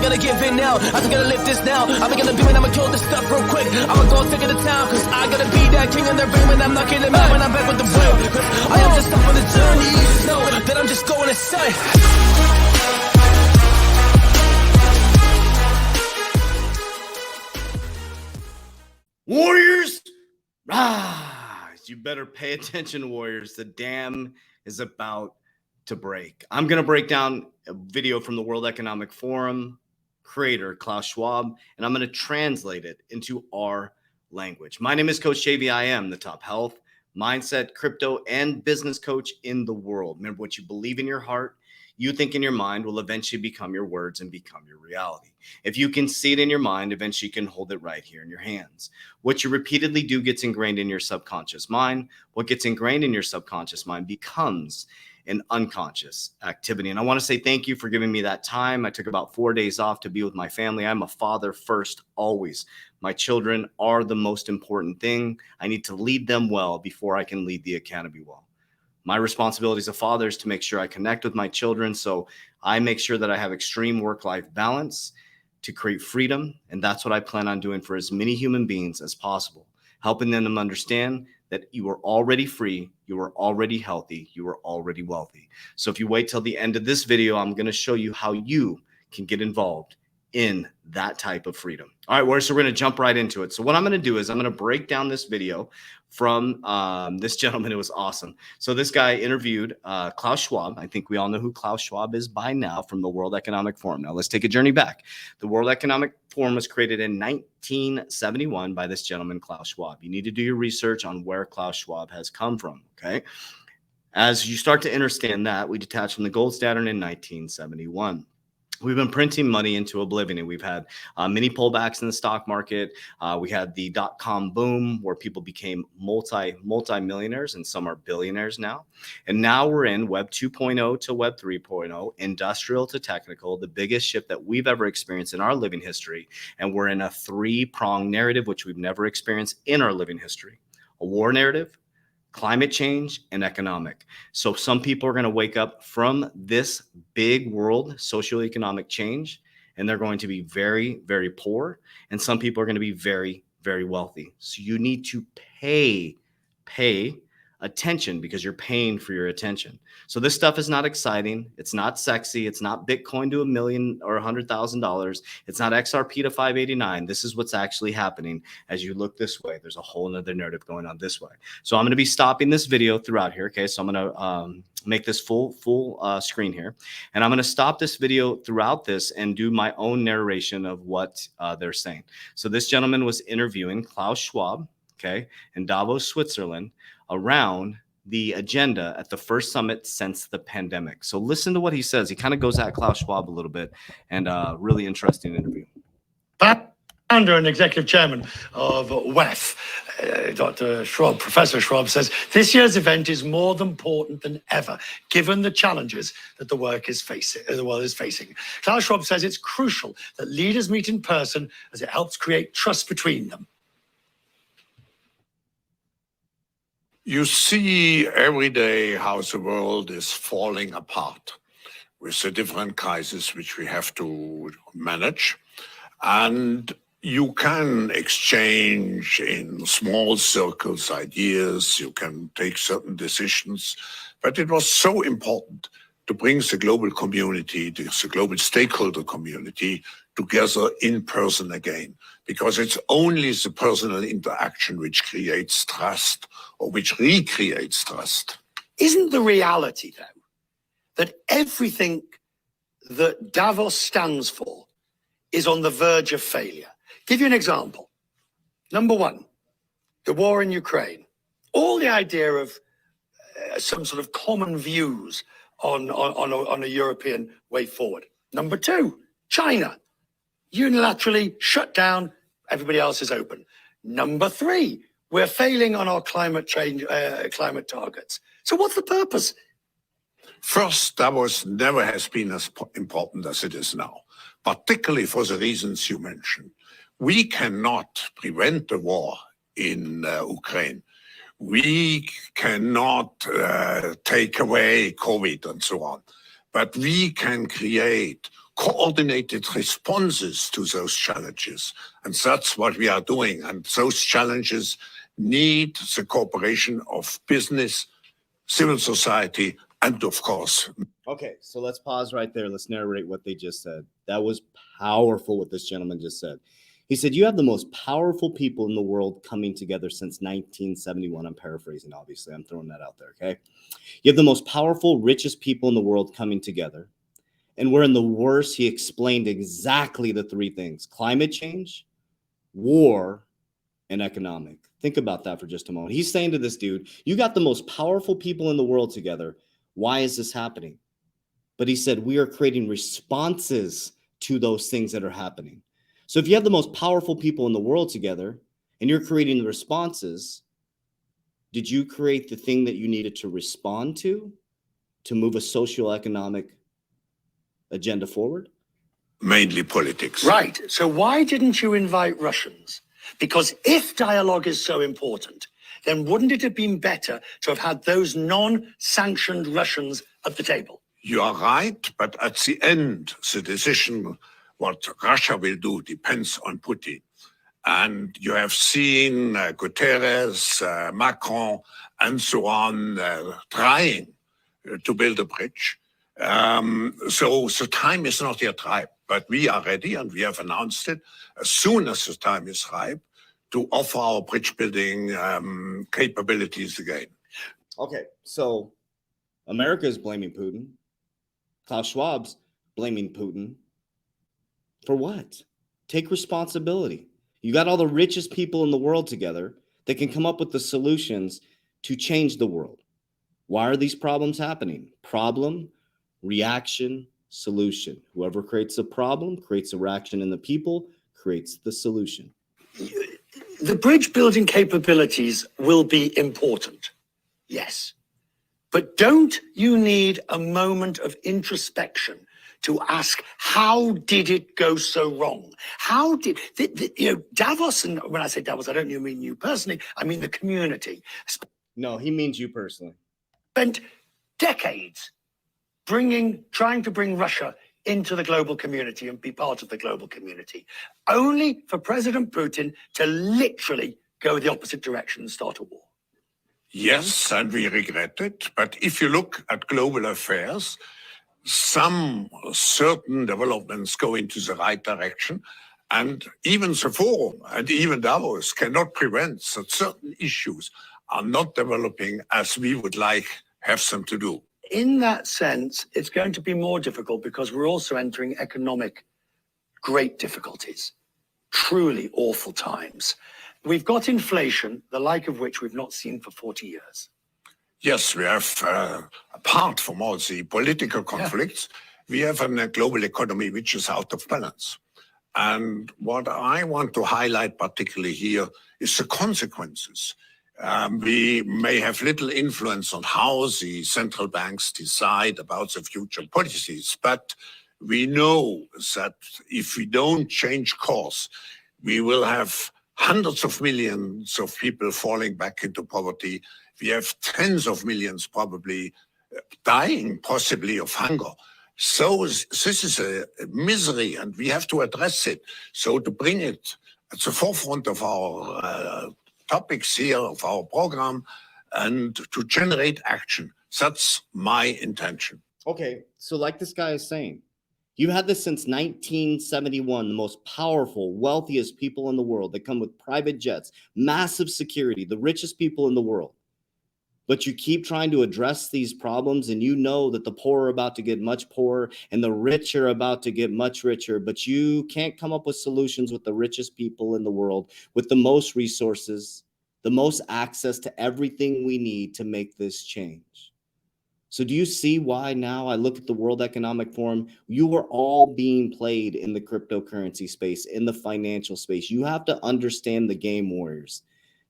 gotta give in now. I just gotta lift this now. I'm gonna do it, I'ma kill this stuff real quick. I'ma go take it to town, cause I gotta be that king in the ring when I'm knocking them out when I'm back with the will. I am just up on the journey, you just know that I'm just going insane. Warriors, rise. You better pay attention, Warriors. The dam is about to break. I'm going to break down a video from the World Economic Forum creator, Klaus Schwab, and I'm going to translate it into our language. My name is Coach JV. I am the top health, mindset, crypto, and business coach in the world. Remember, what you believe in your heart, you think in your mind, will eventually become your words and become your reality. If you can see it in your mind, eventually you can hold it right here in your hands. What you repeatedly do gets ingrained in your subconscious mind. What gets ingrained in your subconscious mind becomes an unconscious activity. And I want to say thank you for giving me that time. I took about 4 days off to be with my family. I'm a father first, always. My children are the most important thing. I need to lead them well before I can lead the academy well. My responsibility as a father is to make sure I connect with my children. So I make sure that I have extreme work-life balance to create freedom. And that's what I plan on doing for as many human beings as possible, helping them understand that you are already free, you are already healthy, you are already wealthy. So if you wait till the end of this video, I'm going to show you how you can get involved in that type of freedom. All right, so we're going to jump right into it. So what I'm going to do is I'm going to break down this video from this gentleman. It was awesome. So this guy interviewed Klaus Schwab. I think we all know who Klaus Schwab is by now, from the World Economic Forum. Now let's take a journey back. The World Economic Forum was created in 1971 by this gentleman, Klaus Schwab. You need to do your research on where Klaus Schwab has come from, okay? As you start to understand that, we detached from the gold standard in 1971. We've been printing money into oblivion, and we've had many pullbacks in the stock market. We had the dot-com boom where people became multi-millionaires, and some are billionaires now. And now we're in Web 2.0 to Web 3.0, industrial to technical, the biggest shift that we've ever experienced in our living history. And we're in a three-pronged narrative, which we've never experienced in our living history. A war narrative, climate change, and economic. So some people are going to wake up from this big world socioeconomic change, and they're going to be very, very poor. And some people are going to be very, very wealthy. So you need to pay attention, because you're paying for your attention. So this stuff is not exciting. It's not sexy. It's not Bitcoin to $1 million or $100,000. It's not XRP to 589. This is what's actually happening as you look this way. There's a whole nother narrative going on this way. So I'm going to be stopping this video throughout here. Okay. So I'm going to make this full screen here. And I'm going to stop this video throughout this and do my own narration of what they're saying. So this gentleman was interviewing Klaus Schwab, okay, in Davos, Switzerland, around the agenda at the first summit since the pandemic. So listen to what he says. He kind of goes at Klaus Schwab a little bit, and really interesting interview. Founder and executive chairman of WEF, Dr. Schwab, Professor Schwab, says this year's event is more important than ever, given the challenges that the world is facing. Klaus Schwab says it's crucial that leaders meet in person, as it helps create trust between them. You see every day how the world is falling apart with the different crises which we have to manage. And you can exchange in small circles ideas, you can take certain decisions, but it was so important to bring the global community, the global stakeholder community together in person again, because it's only the personal interaction which creates trust or which recreates trust. Isn't the reality, though, that everything that Davos stands for is on the verge of failure? Give you an example. Number one, the war in Ukraine. All the idea of some sort of common views on a European way forward. Number two, China. Unilaterally shut down, everybody else is open. Number three, we're failing on our climate targets. So what's the purpose? First, Davos never has been as important as it is now, particularly for the reasons you mentioned. We cannot prevent the war in Ukraine. We cannot take away COVID and so on, but we can create coordinated responses to those challenges. And that's what we are doing. And those challenges need the cooperation of business, civil society, and of course. Okay, so let's pause right there. Let's narrate what they just said. That was powerful what this gentleman just said. He said, you have the most powerful people in the world coming together since 1971. I'm paraphrasing, obviously. I'm throwing that out there, okay? You have the most powerful, richest people in the world coming together. And we're in the worst. He explained exactly the three things: climate change, war, and economic. Think about that for just a moment. He's saying to this dude, you got the most powerful people in the world together. Why is this happening? But he said, we are creating responses to those things that are happening. So if you have the most powerful people in the world together and you're creating the responses, did you create the thing that you needed to respond to move a socioeconomic agenda forward? Mainly politics. Right. So why didn't you invite Russians? Because if dialogue is so important, then wouldn't it have been better to have had those non-sanctioned Russians at the table? You are right, but at the end, the decision what Russia will do depends on Putin. And you have seen Guterres, Macron, and so on trying to build a bridge. So the time is not yet ripe, but we are ready and we have announced it as soon as the time is ripe to offer our bridge building capabilities again. Okay, so America is blaming Putin. Klaus Schwab's blaming Putin. For what? Take responsibility. You got all the richest people in the world together that can come up with the solutions to change the world. Why are these problems happening? Problem, reaction, solution. Whoever creates a problem creates a reaction in the people, creates the solution. The bridge building capabilities will be important. Yes. But don't you need a moment of introspection to ask, how did it go so wrong? How did, Davos, and when I say Davos, I don't mean you personally, I mean the community. No, he means you personally. Spent decades trying to bring Russia into the global community and be part of the global community, only for President Putin to literally go the opposite direction and start a war. Yes, and we regret it. But if you look at global affairs, some certain developments go into the right direction. And even the forum and even Davos cannot prevent that certain issues are not developing as we would like have them to do. In that sense, it's going to be more difficult because we're also entering economic great difficulties, truly awful times. We've got inflation, the like of which we've not seen for 40 years. Yes, we have, apart from all the political conflicts, we have a global economy which is out of balance. And what I want to highlight particularly here is the consequences. We may have little influence on how the central banks decide about the future policies, but we know that if we don't change course, we will have hundreds of millions of people falling back into poverty. We have tens of millions probably dying, possibly of hunger. So this is a misery and we have to address it. So to bring it at the forefront of our topics here, of our program, and to generate action, that's my intention. Okay, so like this guy is saying, you've had this since 1971, the most powerful, wealthiest people in the world that come with private jets, massive security, the richest people in the world. But you keep trying to address these problems and you know that the poor are about to get much poorer and the rich are about to get much richer, but you can't come up with solutions with the richest people in the world, with the most resources, the most access to everything we need to make this change. So do you see why now I look at the World Economic Forum, you are all being played in the cryptocurrency space, in the financial space. You have to understand the game, warriors.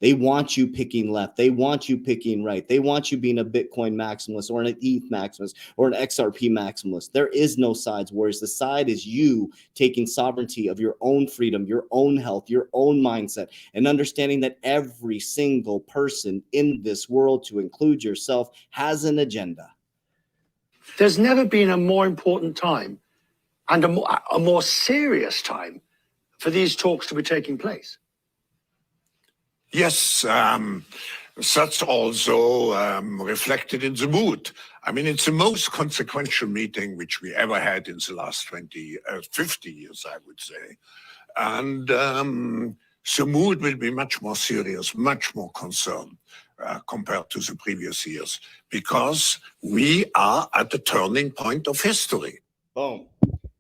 They want you picking left. They want you picking right. They want you being a Bitcoin maximalist or an ETH maximalist or an XRP maximalist. There is no sides, warriors. The side is you taking sovereignty of your own freedom, your own health, your own mindset, and understanding that every single person in this world, to include yourself, has an agenda. There's never been a more important time, and a more serious time for these talks to be taking place? Yes, that's also reflected in the mood. I mean, it's the most consequential meeting which we ever had in the last 50 years, I would say. And the mood will be much more serious, much more concerned compared to the previous years, because we are at the turning point of history. Boom.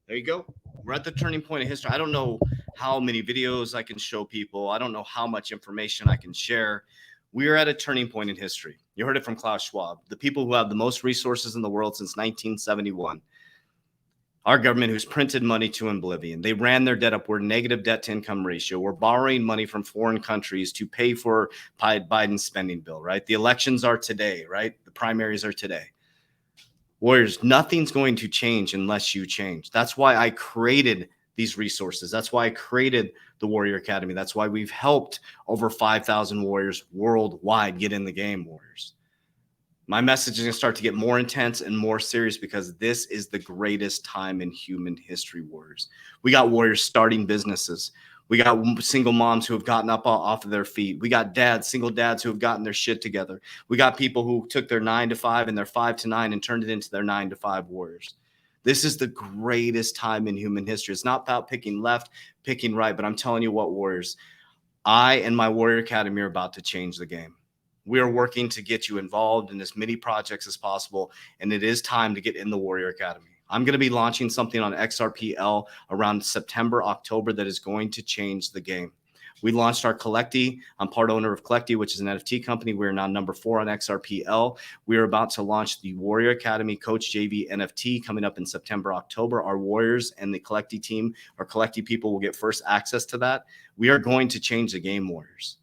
There you go. We're at the turning point of history. I don't know how many videos I can show people. I don't know how much information I can share. We are at a turning point in history. You heard it from Klaus Schwab, the people who have the most resources in the world since 1971. Our government, who's printed money to oblivion. They ran their debt up. We're negative debt to income ratio. We're borrowing money from foreign countries to pay for Biden's spending bill, right? The elections are today, right? The primaries are today. Warriors, nothing's going to change unless you change. That's why I created these resources. That's why I created the Warrior Academy. That's why we've helped over 5,000 warriors worldwide get in the game, warriors. My message is going to start to get more intense and more serious because this is the greatest time in human history, warriors. We got warriors starting businesses. We got single moms who have gotten up off of their feet. We got dads, single dads who have gotten their shit together. We got people who took their 9 to 5 and their 5 to 9 and turned it into their 9 to 5 warriors. This is the greatest time in human history. It's not about picking left, picking right, but I'm telling you what, warriors, I and my Warrior Academy are about to change the game. We are working to get you involved in as many projects as possible, and it is time to get in the Warrior Academy. I'm going to be launching something on XRPL around September, October that is going to change the game. We launched our Collecti. I'm part owner of Collecti, which is an NFT company. We're now number 4 on XRPL. We are about to launch the Warrior Academy Coach JV NFT coming up in September, October. Our Warriors and the Collecti team, our Collecti people will get first access to that. We are going to change the game, warriors.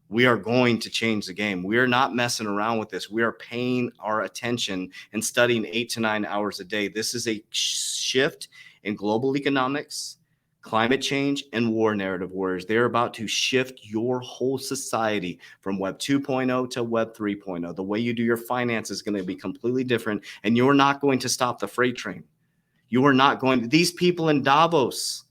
We are going to change the game. We are not messing around with this. We are paying our attention and studying 8 to 9 hours a day. This is a shift in global economics, climate change, and war narrative, warriors. They're about to shift your whole society from Web 2.0 to Web 3.0. The way you do your finance is going to be completely different, and you're not going to stop the freight train. You are not going to. These people in Davos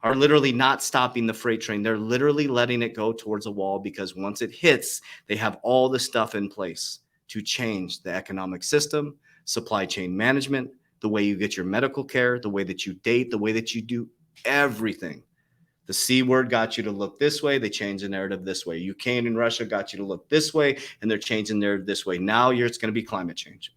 are literally not stopping the freight train. They're literally letting it go towards a wall because once it hits, they have all the stuff in place to change the economic system, supply chain management, the way you get your medical care, the way that you date, the way that you do everything. The C word got you to look this way. They changed the narrative this way. Ukraine and Russia got you to look this way, and they're changing the narrative this way. Now it's going to be climate change.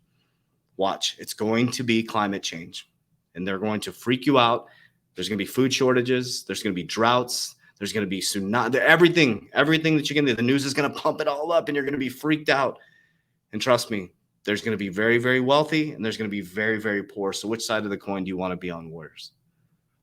Watch. It's going to be climate change, and they're going to freak you out. There's going to be food shortages. There's going to be droughts. There's going to be tsunami. Everything that you can do. The news is going to pump it all up, and you're going to be freaked out. And trust me, there's going to be very, very wealthy, and there's going to be very, very poor. So which side of the coin do you want to be on, warriors?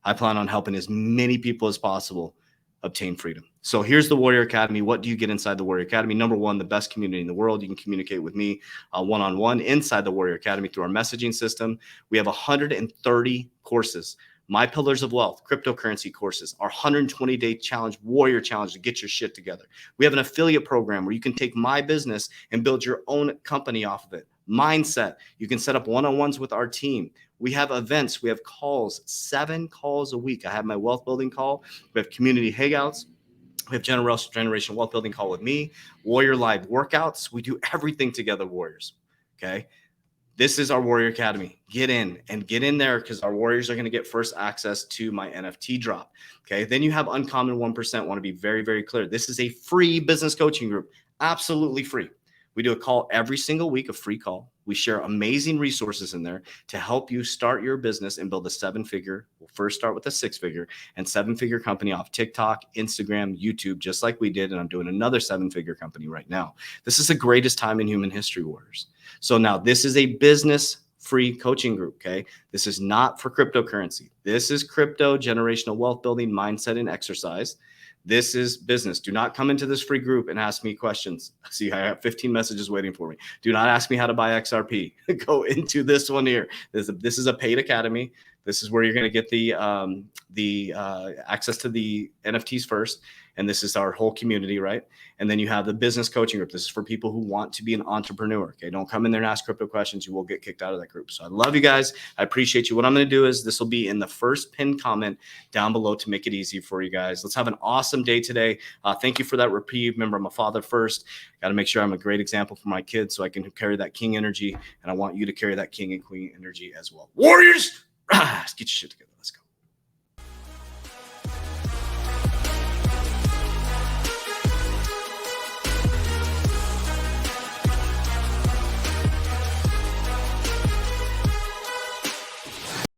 I plan on helping as many people as possible obtain freedom. So here's the Warrior Academy. What do you get inside the Warrior Academy? Number one, the best community in the world. You can communicate with me one-on-one inside the Warrior Academy through our messaging system. We have 130 courses. My Pillars of Wealth, cryptocurrency courses, our 120-day challenge, Warrior Challenge to get your shit together. We have an affiliate program where you can take my business and build your own company off of it. Mindset, you can set up one-on-ones with our team. We have events. We have calls, 7 calls a week. I have my wealth building call. We have community hangouts. We have generation wealth building call with me. Warrior Live workouts. We do everything together, warriors. Okay. This is our Warrior Academy. Get in there because our warriors are going to get first access to my NFT drop. Okay. Then you have Uncommon 1%. Want to be very, very clear. This is a free business coaching group. Absolutely free. We do a call every single week, a free call. We share amazing resources in there to help you start your business and build a 7-figure. We'll first start with a 6-figure and 7-figure company off TikTok, Instagram, YouTube, just like we did. And I'm doing another 7-figure company right now. This is the greatest time in human history, warriors. So now this is a business free coaching group. Okay. This is not for cryptocurrency. This is crypto, generational wealth building, mindset, and exercise. This is business. Do not come into this free group and ask me questions. See, I have 15 messages waiting for me. Do not ask me how to buy XRP. Go into this one here. This is a paid academy. This is where you're going to get the access to the NFTs first. And this is our whole community, right? And then you have the business coaching group. This is for people who want to be an entrepreneur. Okay, don't come in there and ask crypto questions. You will get kicked out of that group. So I love you guys. I appreciate you. What I'm going to do is this will be in the first pinned comment down below to make it easy for you guys. Let's have an awesome day today. Thank you for that reprieve. Remember, I'm a father first. Got to make sure I'm a great example for my kids so I can carry that king energy. And I want you to carry that king and queen energy as well. Warriors, get your shit together. Let's go.